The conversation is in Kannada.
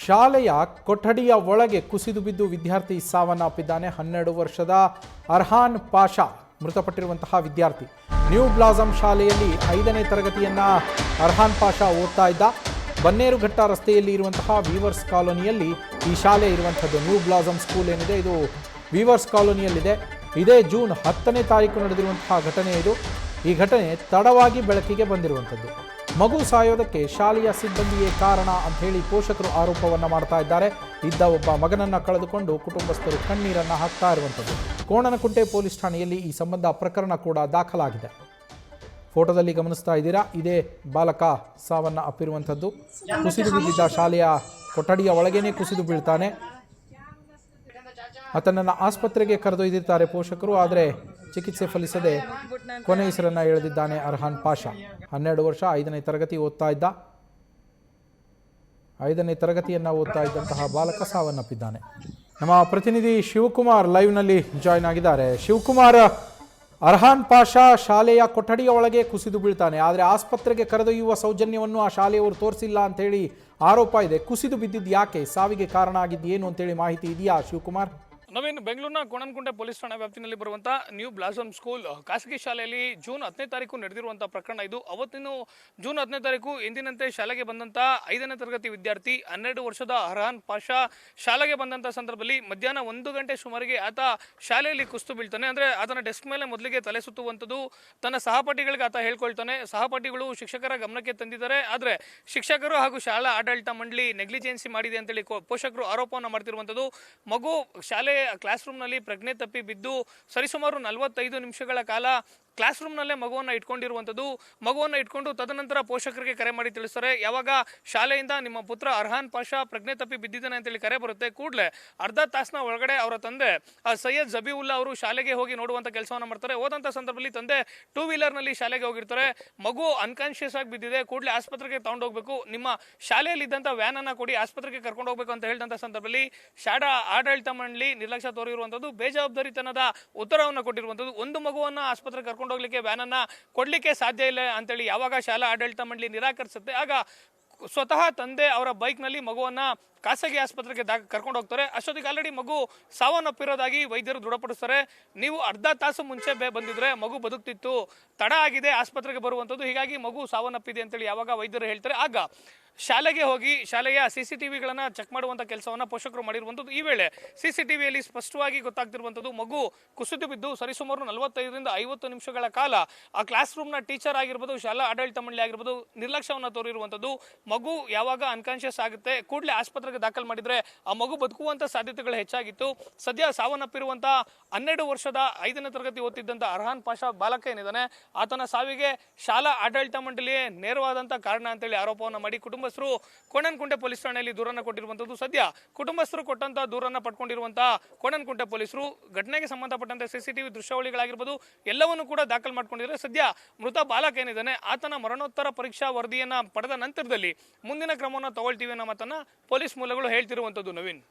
ಶಾಲೆಯ ಕೊಠಡಿಯ ಒಳಗೆ ಕುಸಿದು ಬಿದ್ದು ವಿದ್ಯಾರ್ಥಿ ಸಾವನ್ನಪ್ಪಿದ್ದಾನೆ. 12 ವರ್ಷದ ಅರ್ಹಾನ್ ಪಾಷಾ ಮೃತಪಟ್ಟಿರುವಂತಹ ವಿದ್ಯಾರ್ಥಿ. ನ್ಯೂ ಬ್ಲಾಸಮ್ ಶಾಲೆಯಲ್ಲಿ 5ನೇ ತರಗತಿಯನ್ನ ಅರ್ಹಾನ್ ಪಾಷಾ ಓದ್ತಾ ಇದ್ದ. ಬನ್ನೇರುಘಟ್ಟ ರಸ್ತೆಯಲ್ಲಿ ಇರುವಂತಹ ವೀವರ್ಸ್ ಕಾಲೋನಿಯಲ್ಲಿ ಈ ಶಾಲೆ ಇರುವಂಥದ್ದು. ನ್ಯೂ ಬ್ಲಾಸಮ್ ಸ್ಕೂಲ್ ಏನಿದೆ ಇದು ವೀವರ್ಸ್ ಕಾಲೋನಿಯಲ್ಲಿದೆ. ಇದೇ ಜೂನ್ 10ನೇ ತಾರೀಕು ನಡೆದಿರುವಂತಹ ಘಟನೆ ಇದು. ಈ ಘಟನೆ ತಡವಾಗಿ ಬೆಳಕಿಗೆ ಬಂದಿರುವಂಥದ್ದು. ಮಗು ಸಾಯೋದಕ್ಕೆ ಶಾಲೆಯ ಸಿಬ್ಬಂದಿಯೇ ಕಾರಣ ಅಂತ ಹೇಳಿ ಪೋಷಕರು ಆರೋಪವನ್ನು ಮಾಡ್ತಾ ಇದ್ದಾರೆ. ಇದ್ದ ಒಬ್ಬ ಮಗನನ್ನು ಕಳೆದುಕೊಂಡು ಕುಟುಂಬಸ್ಥರು ಕಣ್ಣೀರನ್ನು ಹಾಕ್ತಾ ಇರುವಂಥದ್ದು. ಕೋಣನಕುಂಟೆ ಪೊಲೀಸ್ ಠಾಣೆಯಲ್ಲಿ ಈ ಸಂಬಂಧ ಪ್ರಕರಣ ಕೂಡ ದಾಖಲಾಗಿದೆ. ಫೋಟೋದಲ್ಲಿ ಗಮನಿಸ್ತಾ ಇದ್ದೀರಾ, ಇದೇ ಬಾಲಕ ಸಾವನ್ನ ಅಪ್ಪಿರುವಂಥದ್ದು. ಕುಸಿದು ಬಿದ್ದಿದ್ದ ಶಾಲೆಯ ಕೊಠಡಿಯ ಒಳಗೇನೆ ಕುಸಿದು ಬೀಳ್ತಾನೆ. ಆತನನ್ನು ಆಸ್ಪತ್ರೆಗೆ ಕರೆದೊಯ್ದಿರ್ತಾರೆ ಪೋಷಕರು. ಆದರೆ ಚಿಕಿತ್ಸೆ ಫಲಿಸದೆ ಕೊನೆಯುಸಿರನ್ನು ಎಳೆದಿದ್ದಾನೆ ಅರ್ಹಾನ್ ಪಾಷಾ. 12 ವರ್ಷ, 5ನೇ ತರಗತಿ ಓದ್ತಾ ಇದ್ದ. 5ನೇ ತರಗತಿಯನ್ನು ಓದ್ತಾ ಇದ್ದಂತಹ ಬಾಲಕ ಸಾವನ್ನಪ್ಪಿದ್ದಾನೆ. ನಮ್ಮ ಪ್ರತಿನಿಧಿ ಶಿವಕುಮಾರ್ ಲೈವ್ನಲ್ಲಿ ಜಾಯ್ನ್ ಆಗಿದ್ದಾರೆ. ಶಿವಕುಮಾರ್, ಅರ್ಹಾನ್ ಪಾಷಾ ಶಾಲೆಯ ಕೊಠಡಿಯ ಒಳಗೆ ಕುಸಿದು ಬೀಳ್ತಾನೆ. ಆದರೆ ಆಸ್ಪತ್ರೆಗೆ ಕರೆದೊಯ್ಯುವ ಸೌಜನ್ಯವನ್ನು ಆ ಶಾಲೆಯವರು ತೋರಿಸಿಲ್ಲ ಅಂತೇಳಿ ಆರೋಪ ಇದೆ. ಕುಸಿದು ಬಿದ್ದಿದ್ದು ಯಾಕೆ? ಸಾವಿಗೆ ಕಾರಣ ಆಗಿದ್ದು ಏನು ಅಂತೇಳಿ ಮಾಹಿತಿ ಇದೆಯಾ ಶಿವಕುಮಾರ್? ನವೀನ್, ಬೆಂಗಳೂರಿನ ಕೋಣನಕುಂಟೆ ಪೊಲೀಸ್ ಠಾಣಾ ವ್ಯಾಪ್ತಿನಲ್ಲಿ ಬರುವಂತಹ ನ್ಯೂ ಬ್ಲಾಸಮ್ ಸ್ಕೂಲ್ ಖಾಸಗಿ ಶಾಲೆಯಲ್ಲಿ ಜೂನ್ 10ನೇ ತಾರೀಕು ನಡೆದಿರುವಂತಹ ಪ್ರಕರಣ ಇದು. ಅವತ್ತಿನ ಜೂನ್ 10ನೇ ತಾರೀಕು ಎಂದಿನಂತೆ ಶಾಲೆಗೆ ಬಂದಂತಹ 5ನೇ ತರಗತಿ ವಿದ್ಯಾರ್ಥಿ 12 ವರ್ಷದ ಅರ್ಹಾನ್ ಪಾಷಾ ಶಾಲೆಗೆ ಬಂದಂತಹ ಸಂದರ್ಭದಲ್ಲಿ ಮಧ್ಯಾಹ್ನ 1 ಗಂಟೆ ಸುಮಾರಿಗೆ ಆತ ಶಾಲೆಯಲ್ಲಿ ಕುಸಿದು ಬೀಳ್ತಾನೆ. ಅಂದ್ರೆ ಆತನ ಡೆಸ್ಕ್ ಮೇಲೆ ಮೊದಲಿಗೆ ತಲೆ ಸುತ್ತುವಂಥದ್ದು ತನ್ನ ಸಹಪಾಠಿಗಳಿಗೆ ಆತ ಹೇಳ್ಕೊಳ್ತಾನೆ. ಸಹಪಾಠಿಗಳು ಶಿಕ್ಷಕರ ಗಮನಕ್ಕೆ ತಂದಿದ್ದಾರೆ. ಆದರೆ ಶಿಕ್ಷಕರು ಹಾಗೂ ಶಾಲಾ ಆಡಳಿತ ಮಂಡಳಿ ನೆಗ್ಲಿಜೆನ್ಸಿ ಮಾಡಿದೆ ಅಂತೇಳಿ ಪೋಷಕರು ಆರೋಪವನ್ನು ಮಾಡ್ತಿರುವಂಥದ್ದು. ಮಗು ಶಾಲೆ ಕ್ಲಾಸ್ ರೂಮ್ ನಲ್ಲಿ ಪ್ರಜ್ಞೆ ತಪ್ಪಿ ಬಿದ್ದು ಸರಿಸುಮಾರು 45 ನಿಮಿಷಗಳ ಕಾಲ ಕ್ಲಾಸ್ ರೂಮ್ ನಲ್ಲೇ ಮಗುವನ್ನ ಇಟ್ಕೊಂಡಿರುವಂಥದ್ದು. ಮಗುವನ್ನ ಇಟ್ಕೊಂಡು ತದನಂತರ ಪೋಷಕರಿಗೆ ಕರೆ ಮಾಡಿ ತಿಳಿಸ್ತಾರೆ. ಯಾವಾಗ ಶಾಲೆಯಿಂದ ನಿಮ್ಮ ಪುತ್ರ ಅರ್ಹಾನ್ ಪಾಷಾ ಪ್ರಜ್ಞೆ ತಪ್ಪಿ ಬಿದ್ದಿದ್ದಾನೆ ಅಂತೇಳಿ ಕರೆ ಬರುತ್ತೆ, ಕೂಡಲೇ ಅರ್ಧ ತಾಸಿನ ಒಳಗಡೆ ಅವರ ತಂದೆ ಸೈಯದ್ ಜಬೀವುಲ್ಲಾ ಅವರು ಶಾಲೆಗೆ ಹೋಗಿ ನೋಡುವಂತ ಕೆಲಸವನ್ನ ಮಾಡ್ತಾರೆ. ಹೋದಂತ ಸಂದರ್ಭದಲ್ಲಿ ತಂದೆ 2 ವೀಲರ್ ನಲ್ಲಿ ಶಾಲೆಗೆ ಹೋಗಿರ್ತಾರೆ. ಮಗು ಅನ್ಕಾನ್ಶಿಯಸ್ ಆಗಿ ಬಿದ್ದಿದೆ, ಕೂಡಲೇ ಆಸ್ಪತ್ರೆಗೆ ತಗೊಂಡು ಹೋಗ್ಬೇಕು, ನಿಮ್ಮ ಶಾಲೆಯಲ್ಲಿ ಇದ್ದಂತ ವ್ಯಾನ್ ಅನ್ನ ಕೊಡಿ, ಆಸ್ಪತ್ರೆಗೆ ಕರ್ಕೊಂಡು ಹೋಗ್ಬೇಕು ಅಂತ ಹೇಳಿದಂತ ಸಂದರ್ಭದಲ್ಲಿ ಶಾಲಾ ಆಡಳಿತ ಮಂಡಳಿ ನಿರ್ಲಕ್ಷ್ಯ ತೋರಿರುವಂತದ್ದು, ಬೇಜವಾಬ್ದಾರಿತನದ ಉತ್ತರವನ್ನು ಕೊಟ್ಟಿರುವಂತದ್ದು. ಒಂದು ಮಗುವನ್ನ ಆಸ್ಪತ್ರೆಗೆ ಕರ್ಕೊಂಡು ಹೋಗ್ಲಿಕ್ಕೆ ವ್ಯಾನ್ ಅನ್ನ ಕೊಡ್ಲಿಕ್ಕೆ ಸಾಧ್ಯ ಇಲ್ಲ ಅಂತೇಳಿ ಯಾವಾಗ ಶಾಲಾ ಆಡಳಿತ ಮಂಡಳಿ ನಿರಾಕರಿಸುತ್ತೆ, ಆಗ ಸ್ವತಃ ತಂದೆ ಅವರ ಬೈಕ್ ನಲ್ಲಿ ಮಗುವನ್ನ ಖಾಸಗಿ ಆಸ್ಪತ್ರೆಗೆ ಕರ್ಕೊಂಡು ಹೋಗ್ತಾರೆ. ಅಷ್ಟೊತ್ತಿಗೆ ಆಲ್ರೆಡಿ ಮಗು ಸಾವನ್ನಪ್ಪಿರೋದಾಗಿ ವೈದ್ಯರು ದೃಢಪಡಿಸ್ತಾರೆ. ನೀವು ಅರ್ಧ ತಾಸು ಮುಂಚೆ ಬಂದಿದ್ರೆ ಮಗು ಬದುಕ್ತಿತ್ತು, ತಡ ಆಗಿದೆ ಆಸ್ಪತ್ರೆಗೆ ಬರುವಂಥದ್ದು, ಹೀಗಾಗಿ ಮಗು ಸಾವನ್ನಪ್ಪಿದೆ ಅಂತೇಳಿ ಯಾವಾಗ ವೈದ್ಯರು ಹೇಳ್ತಾರೆ, ಆಗ ಶಾಲೆಗೆ ಹೋಗಿ ಶಾಲೆಯ CCTVಗಳನ್ನ ಚೆಕ್ ಮಾಡುವಂತ ಕೆಲಸವನ್ನ ಪೋಷಕರು ಮಾಡಿರುವಂಥದ್ದು. ಈ ವೇಳೆ CCTVಯಲ್ಲಿ ಸ್ಪಷ್ಟವಾಗಿ ಗೊತ್ತಾಗ್ತಿರುವಂಥದ್ದು, ಮಗು ಕುಸಿದು ಬಿದ್ದು ಸರಿಸುಮಾರು 45ರಿಂದ 50 ನಿಮಿಷಗಳ ಕಾಲ ಆ ಕ್ಲಾಸ್ ರೂಮ್ನ ಟೀಚರ್ ಆಗಿರ್ಬೋದು, ಶಾಲಾ ಆಡಳಿತ ಮಂಡಳಿ ಆಗಿರ್ಬೋದು, ನಿರ್ಲಕ್ಷ್ಯವನ್ನ ತೋರಿರುವಂಥದ್ದು. ಮಗು ಯಾವಾಗ ಅನ್ಕಾನ್ಶಿಯಸ್ ಆಗುತ್ತೆ, ಕೂಡಲೇ ಆಸ್ಪತ್ರೆಗೆ ದಾಖಲು ಮಾಡಿದ್ರೆ ಆ ಮಗು ಬದುಕುವಂತ ಸಾಧ್ಯತೆಗಳು ಹೆಚ್ಚಾಗಿತ್ತು. ಸದ್ಯ ಸಾವನ್ನಪ್ಪಿರುವಂತ 12 ವರ್ಷದ 5ನೇ ತರಗತಿ ಓದ್ತಿದ್ದಂತ ಅರ್ಹಾನ್ ಪಾಷಾ ಬಾಲಕ ಏನಿದ್ದಾನೆ, ಆತನ ಸಾವಿಗೆ ಶಾಲಾ ಆಡಳಿತ ಮಂಡಳಿಯೇ ನೇರವಾದಂತ ಕಾರಣ ಅಂತೇಳಿ ಆರೋಪವನ್ನು ಮಾಡಿ ಕುಟುಂಬಸ್ಥರು ಕೋಣನಕುಂಟೆ ಪೊಲೀಸ್ ಠಾಣೆಯಲ್ಲಿ ದೂರನ್ನು ಕೊಟ್ಟಿರುವಂತದ್ದು. ಸದ್ಯ ಕುಟುಂಬಸ್ಥರು ಕೊಟ್ಟಂತ ದೂರನ್ನ ಪಡ್ಕೊಂಡಿರುವಂತಹ ಕೋಣನಕುಂಟೆ ಪೊಲೀಸರು ಘಟನೆಗೆ ಸಂಬಂಧಪಟ್ಟಂತೆ CCTV ದೃಶ್ಯಾವಳಿಗಳಾಗಿರ್ಬೋದು ಎಲ್ಲವನ್ನು ಕೂಡ ದಾಖಲು ಮಾಡ್ಕೊಂಡಿದ್ದಾರೆ. ಸದ್ಯ ಮೃತ ಬಾಲಕ ಏನಿದ್ದಾನೆ, ಆತನ ಮರಣೋತ್ತರ ಪರೀಕ್ಷಾ ವರದಿಯನ್ನ ಪಡೆದ ನಂತರದಲ್ಲಿ ಮುಂದಿನ ಕ್ರಮವನ್ನು ತಗೊಳ್ತೀವಿ ಅನ್ನೋ ಮಾತನ್ನ ಪೊಲೀಸ್ ಮೂಲಗಳು ಹೇಳ್ತಿರುವಂತದ್ದು. ನವೀನ್.